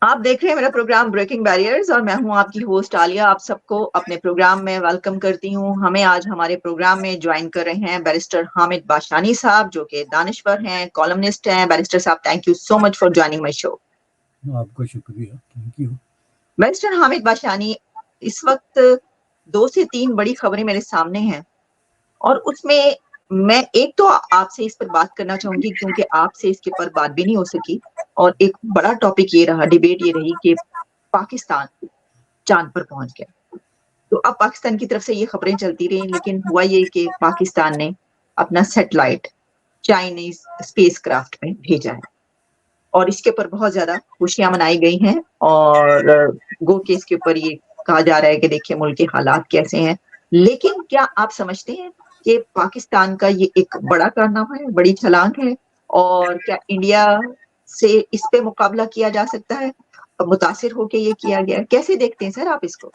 آپ دیکھ رہے ہیں میرا پروگرام بریکنگ بیریئرز اور میں ہوں آپ کی ہوسٹ عالیہ. آپ سب کو اپنے پروگرام میں ویلکم کرتی ہوں. ہمیں آج ہمارے پروگرام میں جوائن کر رہے ہیں بیرسٹر حامد باشانی صاحب جو کہ دانشور ہیں, کالمنسٹ ہیں. بیرسٹر صاحب thank you so much for joining my show. آپ کا شکریہ, thank you. Barrister Hamid Bashani, اس وقت 2 سے 3 بڑی خبریں میرے سامنے ہیں اور اس میں ایک تو آپ سے اس پر بات کرنا چاہوں گی کیونکہ آپ سے اس کے پر بات بھی نہیں ہو سکی, اور ایک بڑا ٹاپک یہ رہا, ڈیبیٹ یہ رہی کہ پاکستان چاند پر پہنچ گیا. تو اب پاکستان کی طرف سے یہ خبریں چلتی رہیں, لیکن ہوا یہ کہ پاکستان نے اپنا سیٹلائٹ چائنیز اسپیس کرافٹ میں بھیجا ہے اور اس کے اوپر بہت زیادہ خوشیاں منائی گئی ہیں. اور گو کہ اس کے اوپر یہ کہا جا رہا ہے کہ دیکھیں ملک کے حالات کیسے ہیں. لیکن کیا آپ سمجھتے ہیں کہ پاکستان کا یہ ایک بڑا کارنامہ ہے, بڑی چھلانگ ہے, اور کیا انڈیا سے اس پہ مقابلہ کیا جا سکتا ہے؟ متاثر ہو کے یہ کیا گیا ہے, کیسے دیکھتے ہیں سر آپ اس کو؟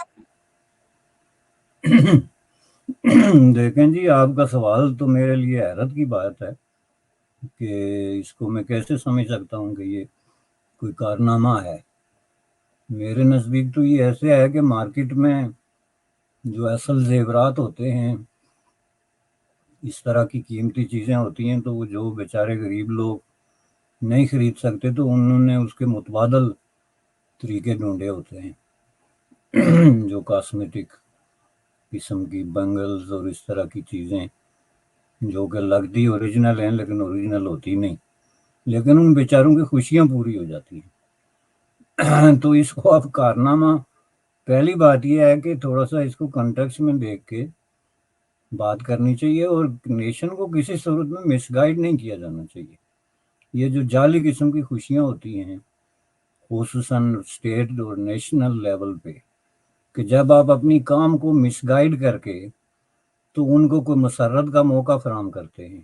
دیکھیں جی, آپ کا سوال تو میرے لیے حیرت کی بات ہے کہ اس کو میں کیسے سمجھ سکتا ہوں کہ یہ کوئی کارنامہ ہے. میرے نزدیک تو یہ ایسے ہے کہ مارکیٹ میں جو اصل زیورات ہوتے ہیں, اس طرح کی قیمتی چیزیں ہوتی ہیں, تو وہ جو بیچارے غریب لوگ نہیں خرید سکتے تو انہوں نے اس کے متبادل طریقے ڈھونڈے ہوتے ہیں. جو کاسمیٹک قسم کی بنگلز اور اس طرح کی چیزیں جو کہ لگتی اوریجنل ہیں لیکن اوریجنل ہوتی نہیں, لیکن ان بیچاروں کی خوشیاں پوری ہو جاتی ہیں. تو اس کو اب کارنامہ, پہلی بات یہ ہے کہ تھوڑا سا اس کو کنٹیکسٹ میں دیکھ کے بات کرنی چاہیے, اور نیشن کو کسی صورت میں مس گائیڈ نہیں کیا جانا چاہیے. یہ جو جعلی قسم کی خوشیاں ہوتی ہیں خصوصاً اسٹیٹ اور نیشنل لیول پہ, کہ جب آپ اپنی کام کو مس گائیڈ کر کے تو ان کو کوئی مسرت کا موقع فراہم کرتے ہیں,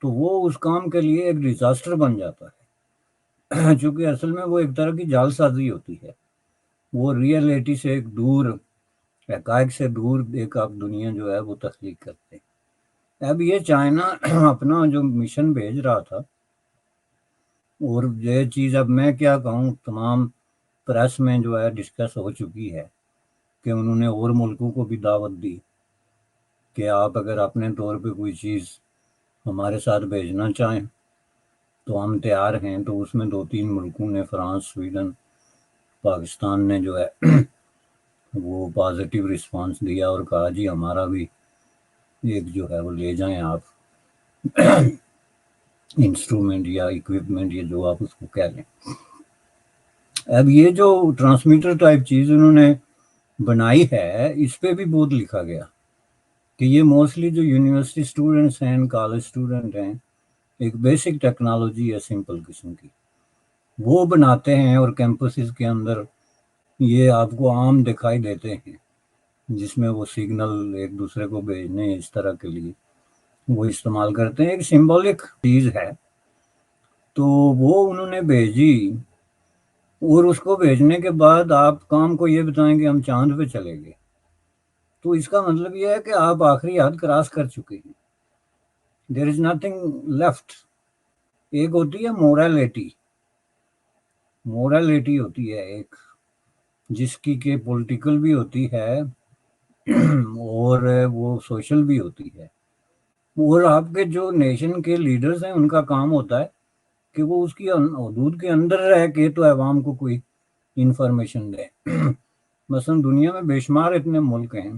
تو وہ اس کام کے لیے ایک ڈیزاسٹر بن جاتا ہے. چونکہ اصل میں وہ ایک طرح کی جعل سازی ہوتی ہے, وہ ریئلٹی سے ایک دور, حقائق سے دور ایک آپ دنیا جو ہے وہ تخلیق کرتے ہیں. اب یہ چائنا اپنا جو مشن بھیج رہا تھا, اور یہ چیز اب میں کیا کہوں, تمام پریس میں جو ہے ڈسکس ہو چکی ہے کہ انہوں نے اور ملکوں کو بھی دعوت دی کہ آپ اگر اپنے طور پہ کوئی چیز ہمارے ساتھ بھیجنا چاہیں تو ہم تیار ہیں. تو اس میں 2-3 ملکوں نے, فرانس, سویڈن, پاکستان نے جو ہے وہ پازیٹیو رسپانس دیا اور کہا جی ہمارا بھی ایک جو ہے وہ لے جائیں آپ انسٹرومنٹ یا اکوپمنٹ, یا جو آپ اس کو کہہ لیں. اب یہ جو ٹرانسمیٹر ٹائپ چیز انہوں نے بنائی ہے, اس پہ بھی بہت لکھا گیا کہ یہ موسٹلی جو یونیورسٹی اسٹوڈنٹس ہیں, کالج اسٹوڈنٹ ہیں, ایک بیسک ٹیکنالوجی ہے سمپل قسم کی, وہ بناتے ہیں, اور کیمپسز کے اندر یہ آپ کو عام دکھائی دیتے ہیں, جس میں وہ سگنل ایک دوسرے کو بھیجنے اس طرح کے لیے وہ استعمال کرتے ہیں. ایک سمبولک چیز ہے, تو وہ انہوں نے بھیجی, اور اس کو بھیجنے کے بعد آپ کام کو یہ بتائیں کہ ہم چاند پہ چلے گئے, تو اس کا مطلب یہ ہے کہ آپ آخری حد کراس کر چکے ہیں. دیر از نتھنگ لیفٹ. ایک ہوتی ہے مورالٹی, مورالٹی ہوتی ہے ایک, جس کی کہ پولیٹیکل بھی ہوتی ہے اور وہ سوشل بھی ہوتی ہے. اور آپ کے جو نیشن کے لیڈرز ہیں, ان کا کام ہوتا ہے کہ وہ اس کی حدود کے اندر رہ کے تو عوام کو کوئی انفارمیشن دیں. مثلا دنیا میں بے شمار اتنے ملک ہیں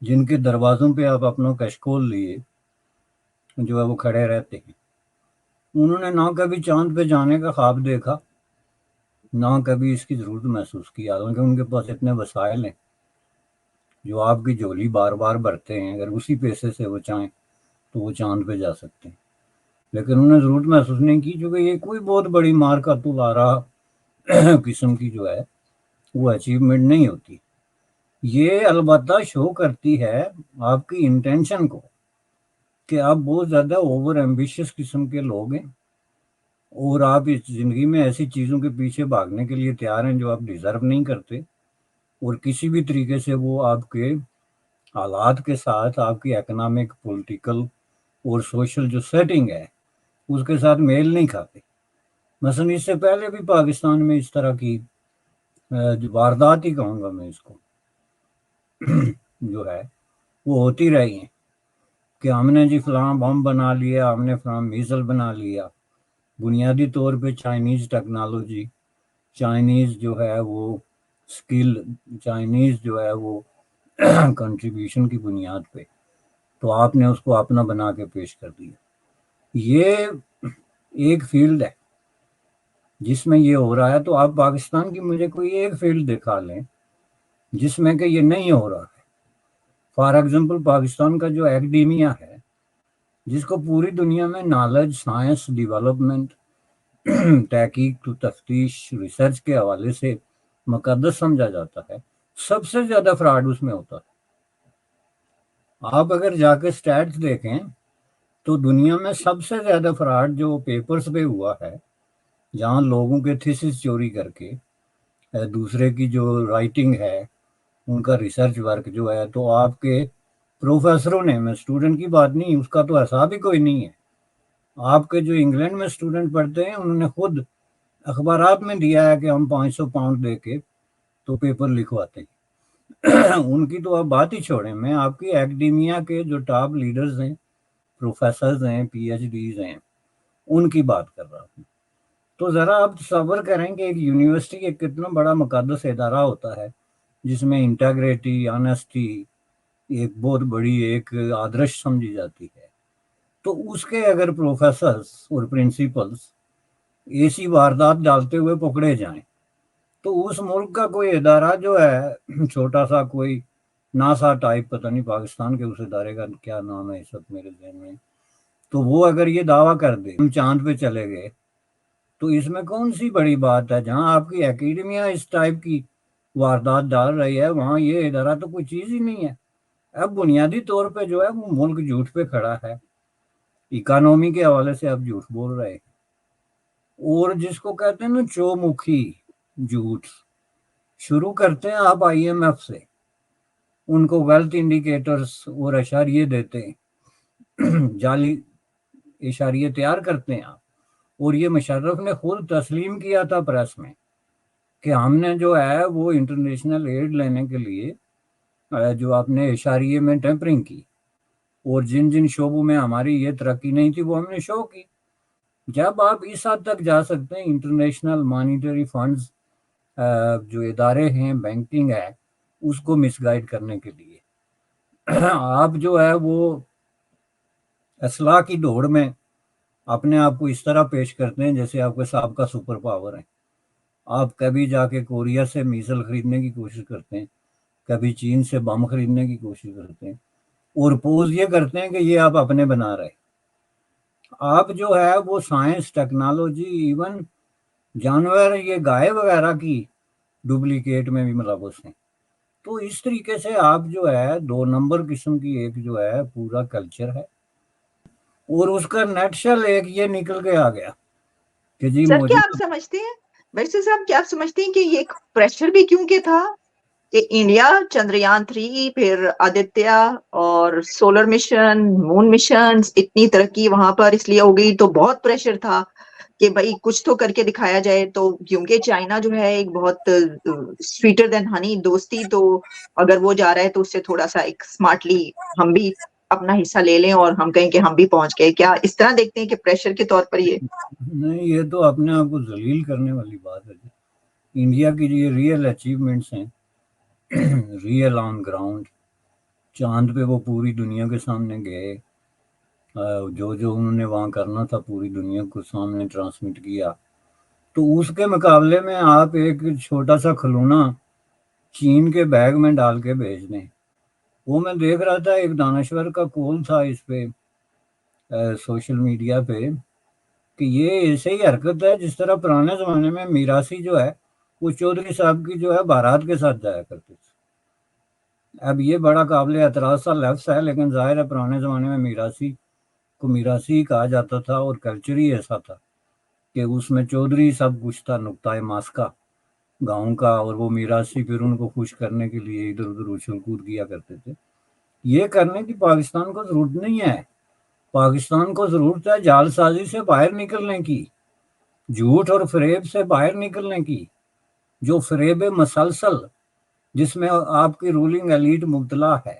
جن کے دروازوں پہ آپ اپنا کشکول لیے جو ہے وہ کھڑے رہتے ہیں. انہوں نے نہ کبھی چاند پہ جانے کا خواب دیکھا, نہ کبھی اس کی ضرورت محسوس کی, حالانکہ ان کے پاس اتنے وسائل ہیں جو آپ کی جھولی بار بار بھرتے ہیں. اگر اسی پیسے سے وہ چاہیں تو وہ چاند پہ جا سکتے ہیں, لیکن انہوں نے ضرورت محسوس نہیں کی, چونکہ یہ کوئی بہت بڑی مار کا تو لا رہا قسم کی جو ہے وہ اچیومنٹ نہیں ہوتی. یہ البتہ شو کرتی ہے آپ کی انٹینشن کو کہ آپ بہت زیادہ اوور ایمبیشیس قسم کے لوگ ہیں, اور آپ اس زندگی میں ایسی چیزوں کے پیچھے بھاگنے کے لیے تیار ہیں جو آپ ڈیزرو نہیں کرتے, اور کسی بھی طریقے سے وہ آپ کے حالات کے ساتھ, آپ کی اکنامک, پولیٹیکل اور سوشل جو سیٹنگ ہے اس کے ساتھ میل نہیں کھاتے. مثلا اس سے پہلے بھی پاکستان میں اس طرح کی واردات ہی کہوں گا میں اس کو جو ہے وہ ہوتی رہی ہیں کہ ہم نے جی فلاں بم بنا لیا، ہم نے فلاں میزل بنا لیا، بنیادی طور پہ چائنیز ٹیکنالوجی، چائنیز جو ہے وہ اسکل، چائنیز جو ہے وہ کنٹریبیوشن کی بنیاد پہ، تو آپ نے اس کو اپنا بنا کے پیش کر دیا۔ یہ ایک فیلڈ ہے جس میں یہ ہو رہا ہے، تو آپ پاکستان کی مجھے کوئی ایک فیلڈ دکھا لیں جس میں کہ یہ نہیں ہو رہا ہے۔ فار ایگزامپل پاکستان کا جو ایکڈیمیا ہے، جس کو پوری دنیا میں نالج، سائنس، ڈیولپمنٹ، تحقیق تو تفتیش، ریسرچ کے حوالے سے مقدس سمجھا جاتا ہے، سب سے زیادہ فراڈ اس میں ہوتا ہے۔ آپ اگر جا کے سٹیٹس دیکھیں تو دنیا میں سب سے زیادہ فراڈ جو پیپرز پہ ہوا ہے، جہاں لوگوں کے تھیسس چوری کر کے دوسرے کی جو رائٹنگ ہے ان کا ریسرچ ورک جو ہے، تو آپ کے پروفیسروں نے، میں اسٹوڈنٹ کی بات نہیں، اس کا تو حساب ہی کوئی نہیں ہے، آپ کے جو انگلینڈ میں اسٹوڈنٹ پڑھتے ہیں انہوں نے خود اخبارات میں دیا ہے کہ ہم 500 پاؤنڈ دے کے تو پیپر لکھواتے ہیں۔ ان کی تو آپ بات ہی چھوڑیں، میں آپ کی ایکڈیمیا کے جو ٹاپ لیڈرز ہیں، پروفیسرز ہیں، پی ایچ ڈیز ہیں، ان کی بات کر رہا ہوں۔ تو ذرا آپ تصور کریں کہ ایک یونیورسٹی ایک کتنا بڑا مقدس ادارہ ہوتا ہے جس میں انٹیگریٹی، آنیسٹی ایک بہت بڑی ایک آدرش سمجھی جاتی ہے، تو اس کے اگر پروفیسرز اور پرنسپلز ایسی واردات ڈالتے ہوئے پکڑے جائیں تو اس ملک کا کوئی ادارہ جو ہے چھوٹا سا، کوئی ناسا ٹائپ، پتہ نہیں پاکستان کے اس ادارے کا کیا نام ہے اس وقت میرے ذہن میں، تو وہ اگر یہ دعویٰ کر دے ہم چاند پہ چلے گئے، تو اس میں کون سی بڑی بات ہے؟ جہاں آپ کی اکیڈمیا اس ٹائپ کی واردات ڈال رہی ہے وہاں یہ ادارہ تو کوئی چیز ہی نہیں ہے۔ اب بنیادی طور پہ جو ہے وہ ملک جھوٹ پہ کھڑا ہے، اکانومی کے حوالے سے آپ جھوٹ بول رہے ہیں، اور جس کو کہتے ہیں نا چو مکھی جھوٹ، شروع کرتے ہیں آپ آئی ایم ایف سے، ان کو ویلتھ انڈیکیٹرز اور اشاریے دیتے ہیں، جعلی اشاریے تیار کرتے ہیں آپ، اور یہ مشرف نے خود تسلیم کیا تھا پریس میں کہ ہم نے جو ہے وہ انٹرنیشنل ایڈ لینے کے لیے جو آپ نے اشاریے میں ٹیمپرنگ کی، اور جن جن شعبوں میں ہماری یہ ترقی نہیں تھی وہ ہم نے شو کی۔ جب آپ اس حد تک جا سکتے ہیں، انٹرنیشنل مانیٹری فنڈز جو ادارے ہیں، بینکنگ ہے، اس کو مس گائیڈ کرنے کے لیے آپ جو ہے وہ اصلاح کی دوڑ میں اپنے آپ کو اس طرح پیش کرتے ہیں جیسے آپ کے سابقہ سپر پاور ہیں۔ آپ کبھی جا کے کوریا سے میزل خریدنے کی کوشش کرتے ہیں، کبھی چین سے بم خریدنے کی کوشش کرتے ہیں، اور پوز یہ کرتے ہیں کہ یہ آپ اپنے بنا رہے۔ آپ جو ہے وہ سائنس، ٹیکنالوجی، ایون جانور، یہ گائے وغیرہ کی ڈپلیکیٹ میں بھی ملوث ہیں۔ تو اس طریقے سے آپ جو ہے دو نمبر قسم کی ایک جو ہے پورا کلچر ہے، اور اس کا نیٹ شل ایک یہ نکل کے آ گیا کہ جی سر کیا آپ موجودہ سمجھتے ہیں، ویسے صاحب کیا آپ سمجھتے ہیں کہ یہ ایک پریشر بھی کیوں کہ تھا کہ انڈیا چندریان 3، پھر آدتیہ اور سولر مشن، مون مشن، اتنی ترقی وہاں پر اس لیے ہو گئی، تو بہت پریشر تھا کہ بھائی کچھ تو کر کے دکھایا جائے، تو کیونکہ چائنا جو ہے ایک بہت سویٹر دین ہنی دوستی، تو اگر وہ جا رہا ہے تو اس سے تھوڑا سا ایک اسمارٹلی ہم بھی اپنا حصہ لے لیں اور ہم کہیں کہ ہم بھی پہنچ گئے۔ کیا اس طرح دیکھتے ہیں کہ پریشر کے طور پر یہ؟ نہیں، یہ تو اپنے آپ کو ذلیل کرنے والی بات ہے۔ انڈیا کی جو ریئل اچیومنٹس ہیں، ریئل آن گراؤنڈ، چاند پہ وہ پوری دنیا کے سامنے گئے، جو جو انہوں نے وہاں کرنا تھا پوری دنیا کو سامنے ٹرانسمٹ کیا، تو اس کے مقابلے میں آپ ایک چھوٹا سا کھلونا چین کے بیگ میں ڈال کے بھیج دیں۔ وہ میں دیکھ رہا تھا، ایک دانشور کا کول تھا اس پہ سوشل میڈیا پہ، کہ یہ ایسے ہی حرکت ہے جس طرح پرانے زمانے میں میراثی جو ہے وہ چودھری صاحب کی جو ہے بارات کے ساتھ جایا کرتے تھے۔ اب یہ بڑا قابل اعتراض سا لفظ ہے، لیکن ظاہر ہے پرانے زمانے میں میراثی کو میراثی کہا جاتا تھا، اور کلچر ہی ایسا تھا کہ اس میں چودھری سب کچھ تھا، نقطۂ ماسکہ گاؤں کا، اور وہ میراثی پھر ان کو خوش کرنے کے لیے ادھر ادھر اچھل کود کیا کرتے تھے۔ یہ کرنے کی پاکستان کو ضرورت نہیں ہے، پاکستان کو ضرورت ہے جال سازی سے باہر نکلنے کی۔ جھوٹ اور فریب سے باہر نکلنے کی، جو فریب مسلسل جس میں آپ کی رولنگ ایلیٹ مبتلا ہے،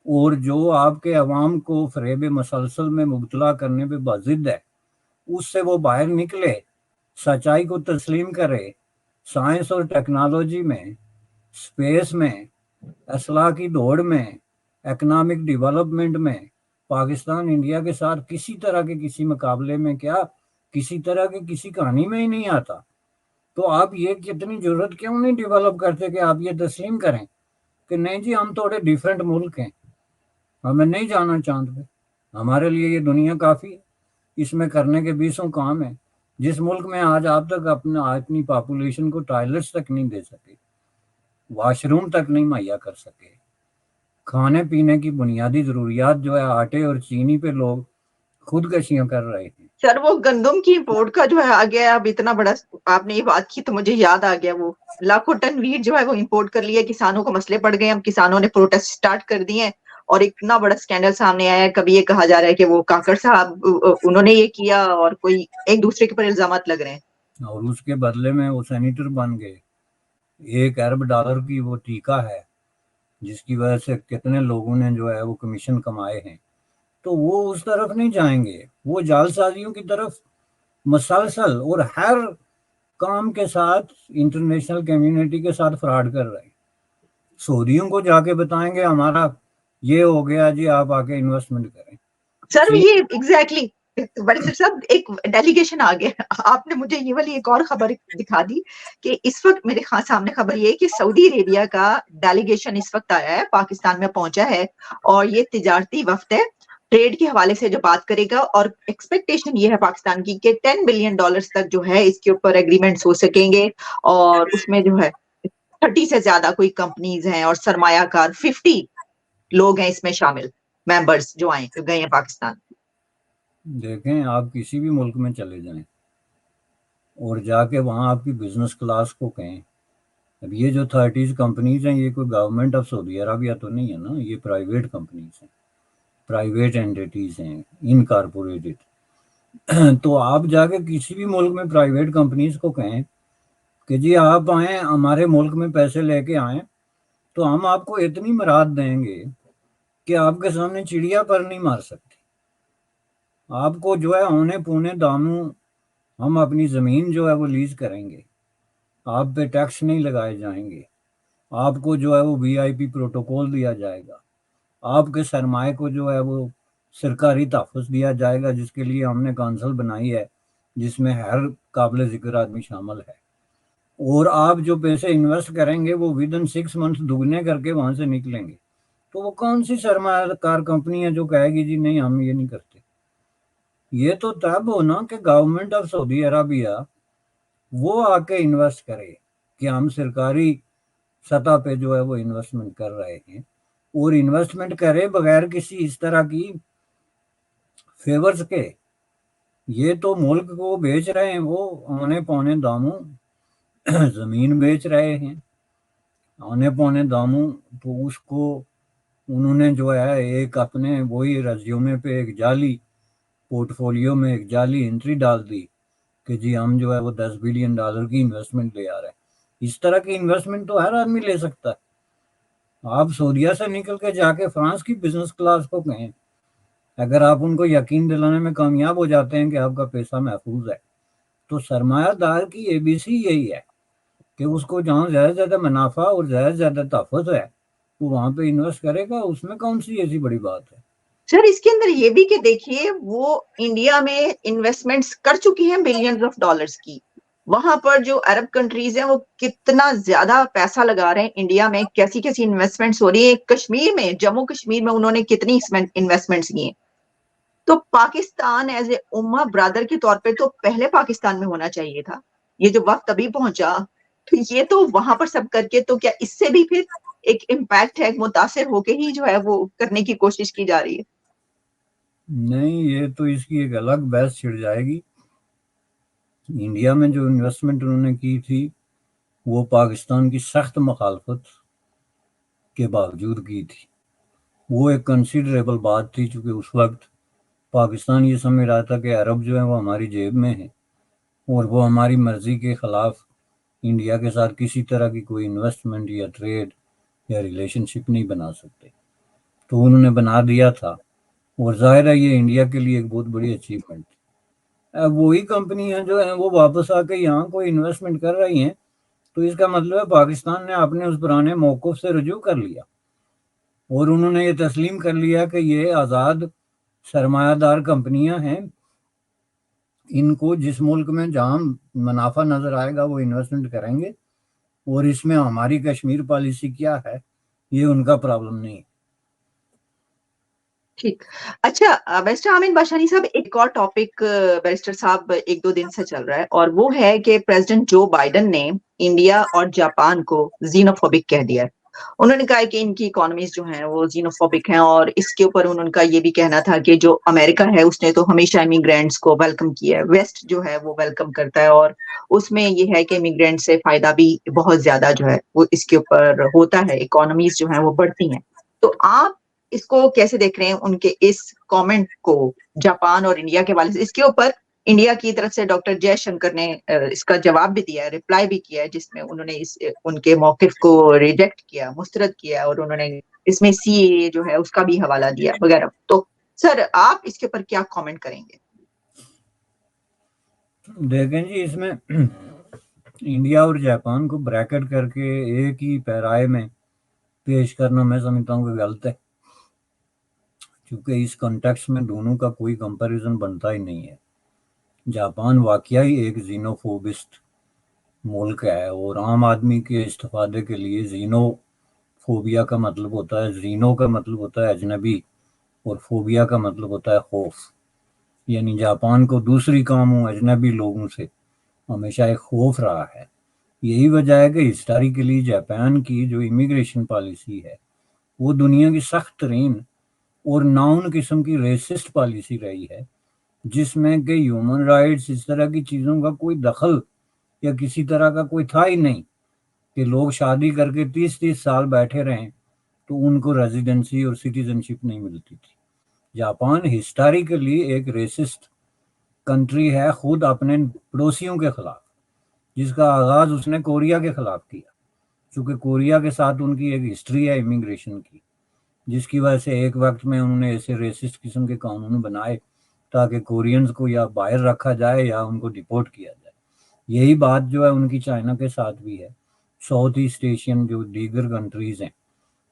اور جو آپ کے عوام کو فریب مسلسل میں مبتلا کرنے پہ باضد ہے، اس سے وہ باہر نکلے، سچائی کو تسلیم کرے، سائنس اور ٹیکنالوجی میں، اسپیس میں، اصلاح کی دوڑ میں، اکنامک ڈیولپمنٹ میں پاکستان انڈیا کے ساتھ کسی طرح کے کسی مقابلے میں کیا کسی طرح کی کسی کہانی میں ہی نہیں آتا۔ تو آپ یہ کتنی ضرورت کیوں نہیں ڈیولپ کرتے کہ آپ یہ تسلیم کریں کہ نہیں جی ہم تھوڑے ڈیفرنٹ ملک ہیں، ہمیں نہیں جانا چاند پہ، ہمارے لیے یہ دنیا کافی ہے، اس میں کرنے کے 20 کام ہیں۔ جس ملک میں آج آپ تک اپنی پاپولیشن کو ٹوائلٹس تک نہیں دے سکے، واش روم تک نہیں مہیا کر سکے، کھانے پینے کی بنیادی ضروریات جو ہے آٹے اور چینی پہ لوگ خودکشیاں کر رہے ہیں۔ سر وہ گندم کی امپورٹ کا جو ہے آ گیا اب اتنا بڑا، آپ نے یہ بات کی تو مجھے یاد آ گیا، وہ لاکھوں ٹن ویٹ جو ہے وہ امپورٹ کر لیا، کسانوں کو مسئلے پڑ گئے، اب کسانوں نے پروٹیسٹ سٹارٹ کر دیے ہیں، اور اتنا بڑا سکینڈل سامنے آیا ہے۔ کبھی یہ کہا جا رہا ہے کہ وہ کاکڑ صاحب انہوں نے یہ کیا، اور کوئی ایک دوسرے کے پر الزامات لگ رہے ہیں۔ اور اس کے بدلے میں وہ سینیٹر بن گئے، $1 ارب کی وہ ٹیکہ ہے جس کی وجہ سے کتنے لوگوں نے جو ہے وہ کمیشن کمائے ہیں۔ تو وہ اس طرف نہیں جائیں گے، وہ جال سازیوں کی طرف مسلسل اور ہر کام کے ساتھ انٹرنیشنل کمیونٹی کے ساتھ فراڈ کر رہے ہیں۔ سعودیوں کو جا کے بتائیں گے ہمارا یہ ہو گیا جی، آپ آ کے انویسٹمنٹ کریں۔ سر یہ ایگزیکٹلی بڑے سر صاحب ایک ڈیلیگیشن آ گیا، آپ نے مجھے یہ والی ایک اور خبر دکھا دی کہ اس وقت میرے سامنے خبر یہ ہے کہ سعودی عربیہ کا ڈیلیگیشن اس وقت آیا ہے، پاکستان میں پہنچا ہے، اور یہ تجارتی وفد ہے، ٹریڈ کے حوالے سے جو بات کرے گا، اور ایکسپیکٹیشن یہ ہے پاکستان کی کہ $10 بلین تک جو ہے اس کے اوپر ایگریمنٹس ہو سکیں گے، اور اس میں جو ہے 30 سے زیادہ کوئی کمپنیز ہیں اور سرمایہ کار 50 لوگ ہیں اس میں شامل، ممبرز جو گئے ہیں پاکستان۔ دیکھیں آپ کسی بھی ملک میں چلے جائیں اور جا کے وہاں آپ کی بزنس کلاس کو کہیں، اب یہ جو 30 کمپنیز ہیں یہ کوئی گورنمنٹ آف سعودی عربیہ تو نہیں ہے نا، یہ پرائیویٹ کمپنیز ہیں، پرائیویٹ اینٹیٹیز ہیں، انکارپوریٹڈ۔ تو آپ جا کے کسی بھی ملک میں پرائیویٹ کمپنیز کو کہیں کہ جی آپ آئیں ہمارے ملک میں پیسے لے کے آئیں، تو ہم آپ کو اتنی مراد دیں گے کہ آپ کے سامنے چڑیا پر نہیں مار سکتے۔ آپ کو جو ہے اونے پونے داموں ہم اپنی زمین جو ہے وہ لیز کریں گے، آپ پہ ٹیکس نہیں لگائے جائیں گے، آپ کو جو ہے وہ VIP پروٹوکول دیا جائے گا، آپ کے سرمائے کو جو ہے وہ سرکاری تحفظ دیا جائے گا، جس کے لیے ہم نے کونسل بنائی ہے جس میں ہر قابل ذکر آدمی شامل ہے، اور آپ جو پیسے انویسٹ کریں گے وہ ودن 6 منتھ دگنے کر کے وہاں سے نکلیں گے۔ تو وہ کون سی سرمایہ کار کمپنی ہے جو کہے گی جی نہیں ہم یہ نہیں کرتے؟ یہ تو تب ہونا کہ گورنمنٹ آف سعودی عربیہ وہ آ کے انویسٹ کرے کہ ہم سرکاری سطح پہ جو ہے وہ انویسٹمنٹ کر رہے ہیں، اور انویسٹمنٹ کرے بغیر کسی اس طرح کی فیورز کے۔ یہ تو ملک کو بیچ رہے ہیں، وہ اونے پونے داموں زمین بیچ رہے ہیں اونے پونے داموں، تو اس کو انہوں نے جو ہے ایک اپنے وہی ریزیومے پہ ایک جعلی پورٹ فولیو میں ایک جعلی انٹری ڈال دی کہ جی ہم جو ہے وہ $10 بلین کی انویسٹمنٹ لے آ رہے ہیں۔ اس طرح کی انویسٹمنٹ تو ہر آدمی لے سکتا ہے۔ آپ سعودیہ سے نکل کے جا کے فرانس کی بزنس کلاس کو کہیں، اگر آپ ان کو یقین دلانے میں کامیاب ہو جاتے ہیں کہ آپ کا پیسہ محفوظ ہے، تو سرمایہ دار کی ABC یہی ہے کہ اس کو جہاں زیادہ سے زیادہ منافع اور زیادہ سے زیادہ تحفظ ہے وہ وہاں پہ انویسٹ کرے گا، اس میں کون سی ایسی بڑی بات ہے؟ سر اس کے اندر یہ بھی کہ دیکھیے وہ انڈیا میں انویسٹمنٹس کر چکی ہیں $بلینز کی، وہاں پر جو عرب کنٹریز ہیں وہ کتنا زیادہ پیسہ لگا رہے ہیں انڈیا میں، کیسی کیسی انویسٹمنٹس ہو رہی ہیں، کشمیر میں، جموں کشمیر میں انہوں نے کتنی انویسٹمنٹس کی ہیں۔ تو پاکستان ایز اے امہ برادر کے طور پہ تو پہلے پاکستان میں ہونا چاہیے تھا، یہ جو وقت ابھی پہنچا تو یہ تو وہاں پر سب کر کے، تو کیا اس سے بھی پھر ایک امپیکٹ ہے، متاثر ہو کے ہی جو ہے وہ کرنے کی کوشش کی جا رہی ہے؟ نہیں، یہ تو اس کی ایک الگ بحث چھڑ جائے گی۔ انڈیا میں جو انویسٹمنٹ انہوں نے کی تھی وہ پاکستان کی سخت مخالفت کے باوجود کی تھی، وہ ایک کنسیڈریبل بات تھی، چونکہ اس وقت پاکستان یہ سمجھ رہا تھا کہ عرب جو ہیں وہ ہماری جیب میں ہیں، اور وہ ہماری مرضی کے خلاف انڈیا کے ساتھ کسی طرح کی کوئی انویسٹمنٹ یا ٹریڈ یا ریلیشن شپ نہیں بنا سکتے. تو انہوں نے بنا دیا تھا، اور ظاہر ہے یہ انڈیا کے لیے ایک بہت بڑی اچیومنٹ تھی. اب وہی کمپنیاں جو ہیں وہ واپس آ کے یہاں کوئی انویسٹمنٹ کر رہی ہیں، تو اس کا مطلب ہے پاکستان نے اپنے اس پرانے موقف سے رجوع کر لیا، اور انہوں نے یہ تسلیم کر لیا کہ یہ آزاد سرمایہ دار کمپنیاں ہیں، ان کو جس ملک میں جہاں منافع نظر آئے گا وہ انویسٹمنٹ کریں گے، اور اس میں ہماری کشمیر پالیسی کیا ہے یہ ان کا پرابلم نہیں ہے. ٹھیک. اچھا بیرسٹر حامد باشانی صاحب، ایک اور ٹاپک بیرسٹر صاحب 1-2 دن سے چل رہا ہے، اور وہ ہے کہ پریزیڈنٹ جو بائیڈن نے انڈیا اور جاپان کو زینوفوبک کہہ دیا ہے. انہوں نے کہا ہے کہ ان کی اکانومیز جو ہیں وہ زینوفوبک ہیں، اور اس کے اوپر انہوں کا یہ بھی کہنا تھا کہ جو امریکہ ہے اس نے تو ہمیشہ امیگرینٹس کو ویلکم کیا ہے، ویسٹ جو ہے وہ ویلکم کرتا ہے، اور اس میں یہ ہے کہ امیگرینٹ سے فائدہ بھی بہت زیادہ جو ہے وہ اس کے اوپر ہوتا ہے، اکانومیز جو ہیں وہ بڑھتی ہیں. تو آپ اس کو کیسے دیکھ رہے ہیں، ان کے اس کامنٹ کو جاپان اور انڈیا کے حوالے سے؟ اس کے اوپر انڈیا کی طرف سے ڈاکٹر جے شنکر نے اس کا جواب بھی دیا ہے، ریپلائی بھی کیا ہے، جس میں انہوں نے ان کے موقف کو ریجیکٹ کیا، مسترد کیا، اور انہوں نے اس میں سی اے جو ہے اس کا بھی حوالہ دیا وغیرہ. تو سر آپ اس کے اوپر کیا کامنٹ کریں گے؟ دیکھیں جی، اس میں انڈیا اور جاپان کو بریکٹ کر کے ایک ہی پیرائے میں پیش کرنا میں سمجھتا ہوں کہ غلط ہے، کیونکہ اس کنٹیکس میں دونوں کا کوئی کمپیریزن بنتا ہی نہیں ہے. جاپان واقعی ایک زینوفوبسٹ ملک ہے، اور عام آدمی کے استفادے کے لیے زینو فوبیا کا مطلب ہوتا ہے، زینو کا مطلب ہوتا ہے اجنبی، اور فوبیا کا مطلب ہوتا ہے خوف. یعنی جاپان کو دوسری قوموں اجنبی لوگوں سے ہمیشہ ایک خوف رہا ہے. یہی وجہ ہے کہ ہسٹوریکلی جاپان کی جو امیگریشن پالیسی ہے وہ دنیا کی سخت ترین اور ناؤن قسم کی ریسسٹ پالیسی رہی ہے، جس میں کہ ہیومن رائٹس اس طرح کی چیزوں کا کوئی دخل یا کسی طرح کا کوئی تھا ہی نہیں، کہ لوگ شادی کر کے 30-30 سال بیٹھے رہیں تو ان کو ریزیڈنسی اور سٹیزن شپ نہیں ملتی تھی. جاپان ہسٹوریکلی ایک ریسسٹ کنٹری ہے، خود اپنے پڑوسیوں کے خلاف، جس کا آغاز اس نے کوریا کے خلاف کیا، چونکہ کوریا کے ساتھ ان کی ایک ہسٹری ہے امیگریشن کی، جس کی وجہ سے ایک وقت میں انہوں نے ایسے ریسسٹ قسم کے قانون بنائے تاکہ کورینز کو یا باہر رکھا جائے یا ان کو ڈپورٹ کیا جائے. یہی بات جو ہے ان کی چائنا کے ساتھ بھی ہے، ساؤتھ ایسٹ ایشین جو دیگر کنٹریز ہیں.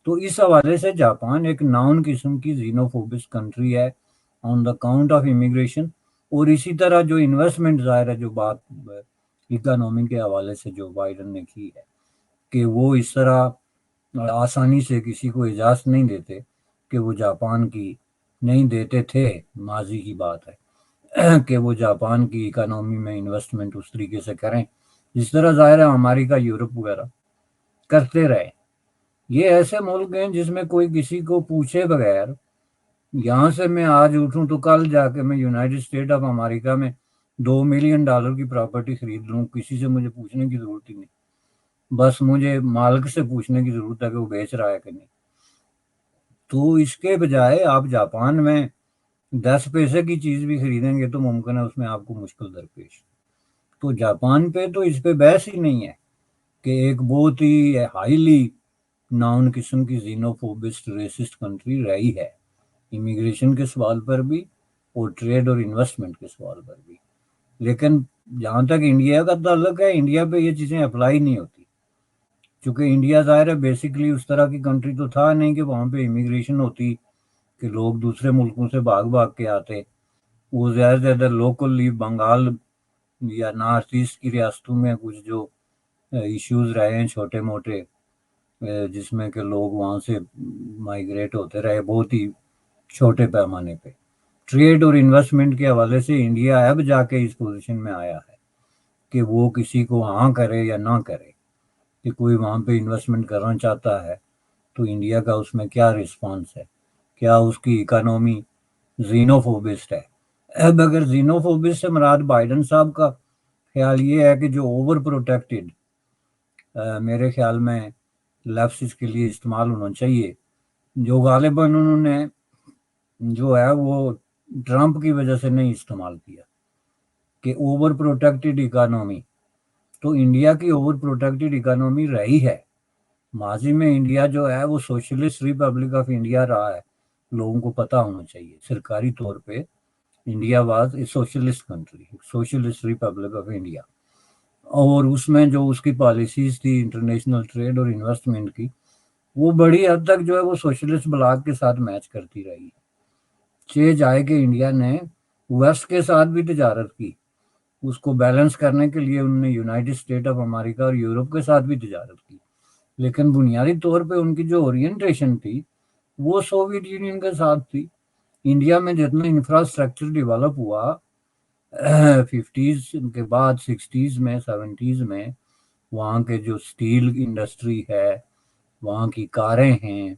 تو اس حوالے سے جاپان ایک ناؤن قسم کی زینوفوبس کنٹری ہے آن دا کاؤنٹ آف امیگریشن. اور اسی طرح جو انویسٹمنٹ ظاہر ہے، جو بات اکانومی کے حوالے سے جو بائیڈن نے کی ہے، کہ وہ اس طرح آسانی سے کسی کو اجازت نہیں دیتے کہ وہ جاپان کی نہیں دیتے تھے، ماضی کی بات ہے، کہ وہ جاپان کی اکانومی میں انویسٹمنٹ اس طریقے سے کریں جس طرح ظاہر ہے امریکہ، یورپ وغیرہ کرتے رہے. یہ ایسے ملک ہیں جس میں کوئی کسی کو پوچھے بغیر، یہاں سے میں آج اٹھوں تو کل جا کے میں یونائٹڈ اسٹیٹ آف امریکہ میں $2 ملین کی پراپرٹی خرید لوں، کسی سے مجھے پوچھنے کی ضرورت ہی نہیں، بس مجھے مالک سے پوچھنے کی ضرورت ہے کہ وہ بیچ رہا ہے کہ نہیں. تو اس کے بجائے آپ جاپان میں 10 پیسے کی چیز بھی خریدیں گے تو ممکن ہے اس میں آپ کو مشکل درپیش. تو جاپان پہ تو اس پہ بحث ہی نہیں ہے کہ ایک بہت ہی ہائیلی ناؤن قسم کی زینوفوبسٹ ریسسٹ کنٹری رہی ہے، امیگریشن کے سوال پر بھی اور ٹریڈ اور انویسٹمنٹ کے سوال پر بھی. لیکن جہاں تک انڈیا کا تعلق ہے، انڈیا پہ یہ چیزیں اپلائی نہیں ہوتی، چونکہ انڈیا ظاہر ہے بیسکلی اس طرح کی کنٹری تو تھا نہیں کہ وہاں پہ امیگریشن ہوتی کہ لوگ دوسرے ملکوں سے بھاگ بھاگ کے آتے. وہ زیادہ سے زیادہ لوکلی بنگال یا نارتھ ایسٹ کی ریاستوں میں کچھ جو ایشوز رہے ہیں چھوٹے موٹے، جس میں کہ لوگ وہاں سے مائیگریٹ ہوتے رہے بہت ہی چھوٹے پیمانے پہ. ٹریڈ اور انویسٹمنٹ کے حوالے سے انڈیا اب جا کے اس پوزیشن میں آیا ہے کہ وہ کسی کو ہاں کرے یا نہ کرے، کہ کوئی وہاں پہ انویسٹمنٹ کرنا چاہتا ہے تو انڈیا کا اس میں کیا رسپانس ہے، کیا اس کی اکانومی زینوفوبسٹ ہے. اب اگر زینوفوبسٹ سے مراد بائیڈن صاحب کا خیال یہ ہے کہ جو اوور پروٹیکٹڈ، میرے خیال میں لفظ اس کے لیے استعمال ہونا چاہیے، جو غالباً انہوں نے جو ہے وہ ٹرمپ کی وجہ سے نہیں استعمال کیا، کہ اوور پروٹیکٹڈ اکانومی، تو انڈیا کی اوور پروٹیکٹڈ اکانومی رہی ہے. ماضی میں انڈیا جو ہے وہ سوشلسٹ ریپبلک آف انڈیا رہا ہے، لوگوں کو پتہ ہونا چاہیے. سرکاری طور پہ India was a socialist country, socialist republic of India. اور اس میں جو اس کی پالیسیز تھی انٹرنیشنل ٹریڈ اور انویسٹمنٹ کی، وہ بڑی حد تک جو ہے وہ سوشلسٹ بلاک کے ساتھ میچ کرتی رہی. چاہے کہ انڈیا نے ویسٹ کے ساتھ بھی تجارت کی، اس کو بیلنس کرنے کے لیے انہوں نے یونائٹڈ اسٹیٹ آف امریکہ اور یورپ کے ساتھ بھی تجارت کی، لیکن بنیادی طور پہ ان کی جو اورینٹیشن تھی وہ سوویت یونین کے ساتھ تھی. انڈیا میں جتنا انفراسٹرکچر ڈیولپ ہوا 50s کے بعد، 60s میں 70s میں، وہاں کے جو سٹیل انڈسٹری ہے، وہاں کی کاریں ہیں،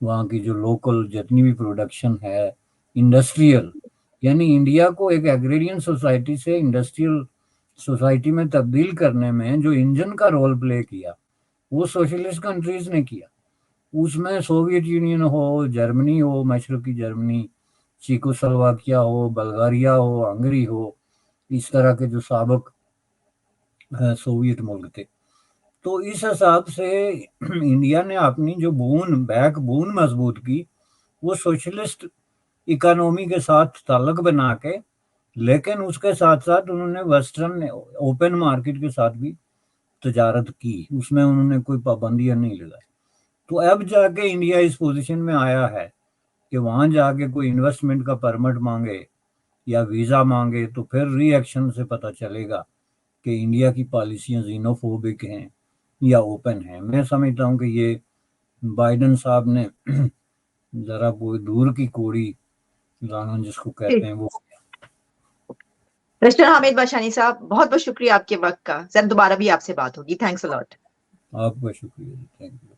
وہاں کی جو لوکل جتنی بھی پروڈکشن ہے انڈسٹریل، یعنی انڈیا کو ایک ایگریرین سوسائٹی سے انڈسٹریل سوسائٹی میں تبدیل کرنے میں جو انجن کا رول پلے کیا وہ سوشلسٹ کنٹریز نے کیا. اس میں سوویت یونین ہو، جرمنی ہو، مشرقی جرمنی، چیکوسلواکیا ہو، بلغاریہ ہو، ہنگری ہو، اس طرح کے جو سابق سوویت ملک تھے. تو اس حساب سے انڈیا نے اپنی جو بیک بون مضبوط کی وہ سوشلسٹ اکانومی کے ساتھ تعلق بنا کے، لیکن اس کے ساتھ ساتھ انہوں نے ویسٹرن اوپن مارکیٹ کے ساتھ بھی تجارت کی، اس میں انہوں نے کوئی پابندیاں نہیں لگائی. تو اب جا کے انڈیا اس پوزیشن میں آیا ہے کہ وہاں جا کے کوئی انویسٹمنٹ کا پرمٹ مانگے یا ویزا مانگے تو پھر ری ایکشن سے پتہ چلے گا کہ انڈیا کی پالیسیاں زینوفوبک ہیں یا اوپن ہیں. میں سمجھتا ہوں کہ یہ بائیڈن صاحب نے ذرا وہ دور کی کوڑی لانا جس کو کہتے ہیں وہ. مسٹر حامد باشانی صاحب، بہت بہت شکریہ آپ کے وقت کا. سر دوبارہ بھی آپ سے بات ہوگی. Thanks allot. آپ کا شکریہ. Thank you.